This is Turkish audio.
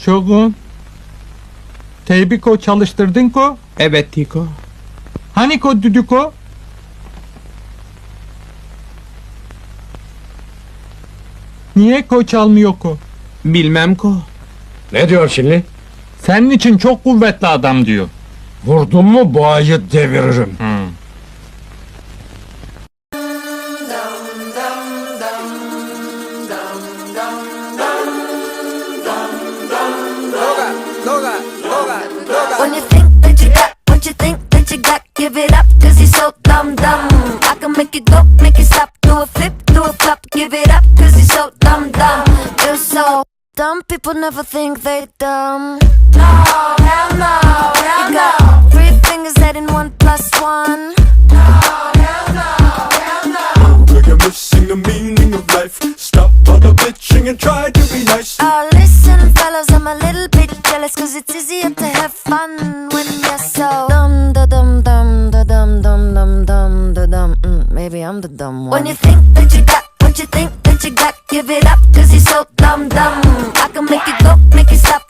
Shogun. Teybiko çalıştırdın ko? Evet Tiko. Hani ko düdüko? Niye ko çalmıyor ko? Bilmem ko. Ne diyor şimdi? Senin için çok kuvvetli adam diyor. Vurdun mu boğayı deviririm. When you think that you got what you think that you got, give it up, cause he's so dumb, dumb. I can make it go, make it stop, do a flip, do a flop, give it up, cause he's so dumb, dumb. You're so dumb, people never think they dumb. No, hell no, hell you got 3 fingers adding 1 plus 1. No, hell no, hell no. Girl, you're missing the meaning of life. Stop all the bitching and try to be nice. Oh, listen, fellas, I'm a little bit jealous, cause it's easier to have fun when you're so dumb, da dum dum, da dum dum dum dum, da dum. Maybe I'm the dumb one. When you think that you got what you think that you got, give it up, cause he's so dumb, dumb. I can make it go, make it stop,